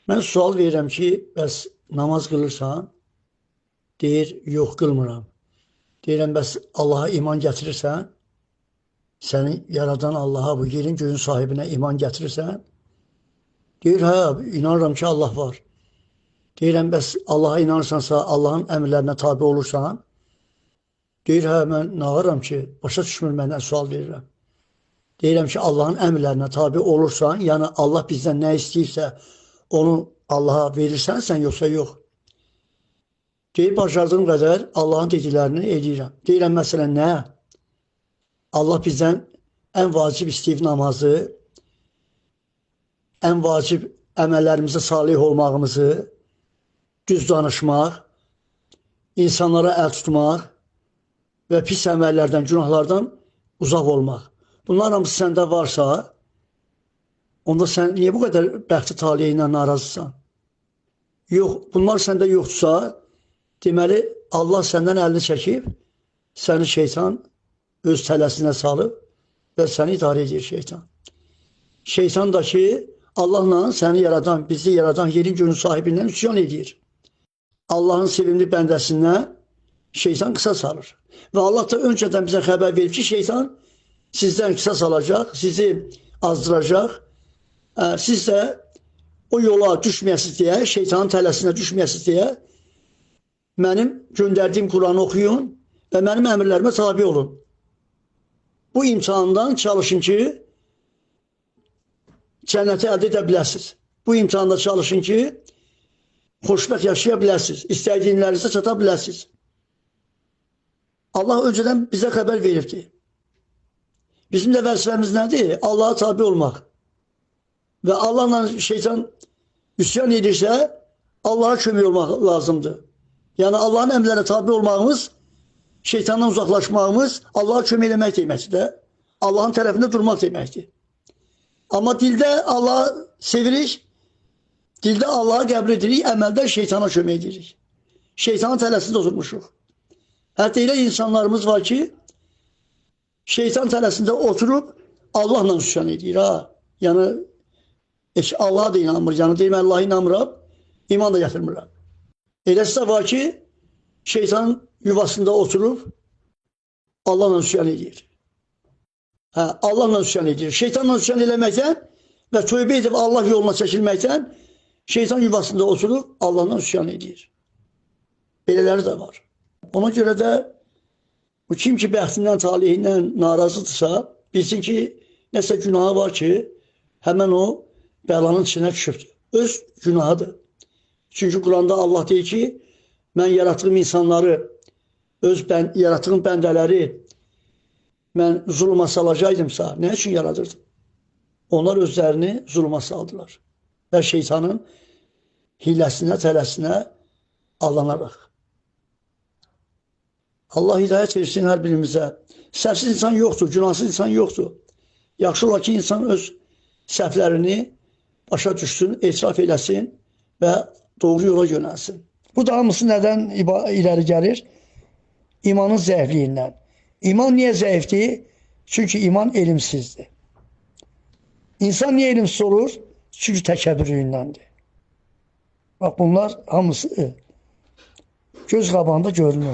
Mən sual verirəm ki, bəs namaz qılırsan? Deyir, yox qılmıram. Deyirəm, bəs Allaha iman gətirirsən? Səni yaradan Allaha, bu yerin göyün sahibinə iman gətirirsən? Deyir, hə, inanıram ki, Allah var. Deyirəm, bəs Allaha inanırsansa, Allahın əmrlərinə tabi olursan? Deyir, hə, mən nağıram ki, başa düşmür məndən sual verirəm. Deyirəm ki, Allahın əmrlərinə tabi olursan, yəni Allah bizdən nə istəyirsə, onu Allaha verirsən sən, yoxsa yox. Deyir, bacardığım qədər Allahın dediklərini edirəm. Deyirəm, məsələn, nə? Allah bizdən ən vacib istəyib namazı, ən vacib əməllərimizə salih olmağımızı, düz danışmaq, insanlara əl tutmaq və pis əməllərdən, günahlardan uzaq olmaq. Bunlar hamısı səndə varsa, onda sən niyə bu qədər bəxti taliyə ilə narazısan? Yox, bunlar səndə yoxdursa, deməli, Allah səndən əlini çəkib, səni şeytan öz tələsinə salıb və səni idarə edir şeytan. Şeytan da ki, Allahla səni yaradan, bizi yaradan yerin gönül sahibindən üsyan edir. Allahın sevimli bəndəsindən şeytan qısa salır. Və Allah da öncədən bizə xəbər verib ki, şeytan sizdən qısa salacaq, sizi azdıracaq. Siz də o yola düşməyəsiniz deyə, şeytanın tələsinə düşməyəsiniz deyə mənim göndərdiyim Quranı oxuyun və mənim əmrlərimə tabi olun. Bu imtihandan çalışın ki, cənnəti əldə edə biləsiniz. Bu imtihanda çalışın ki, xoşbəxt yaşaya biləsiniz, istədiyinlərinizə çata biləsiniz. Allah öncədən bizə xəbər veribdir. Bizim də vəzifəmiz nədir? Allaha tabi olmaq. Və Allahla şeytan üsyan edirsə, Allaha kömək olmaq lazımdır. Yəni Allahın əmrlərinə tabi olmağımız, şeytandan uzaqlaşmağımız Allaha kömək eləmək deməkdir də. Allahın tərəfində durmaq deməkdir. Amma dildə Allahı sevirik, dildə Allahı qəbul edirik, əməldə şeytana kömək edirik. Şeytanın tələsində oturmuşuq. Hətta elə insanlarımız var ki, şeytan tələsində oturub Allahla üsyan edir. Yəni, Allaha da inanmır. Yəni, deyim, Allaha inanmıram, iman da gətirmirəm. Eləsi də var ki, şeytanın yuvasında oturub Allahla üsyan edir. Allahla üsyan edir. Şeytanla üsyan eləməkdən və tövbə edib Allah yoluna çəkilməkdən şeytan yuvasında oturub Allahla üsyan edir. Belələri də var. Ona görə də kim ki bəxtindən, talihindən narazıdırsa, bilsin ki, nəsə günahı var ki, həmən o bəlanın içinə düşübdür. Öz günahıdır. Çünki Quranda Allah deyir ki, mən yaratdığım insanları, öz yaratdığım bəndələri mən zulma salacaydımsa, nə üçün yaradırdım? Onlar özlərini zulma saldılar. Və şeytanın hiləsinə, tələsinə allanaraq. Allah hidayət versin hər birimizə. Səhvsiz insan yoxdur, günahsız insan yoxdur. Yaxşı olar ki, insan öz səhvlərini başa düşsün, etiraf eləsin və doğru yola yönəlsin. Bu da hamısı nədən iləri gəlir? İmanın zəifliyindən. İman niyə zəifdir? Çünki iman elmsizdir. İnsan niyə elmsiz olur? Çünki təkəbbürlüyündəndir. Bax, bunlar hamısı göz qabağında görünür.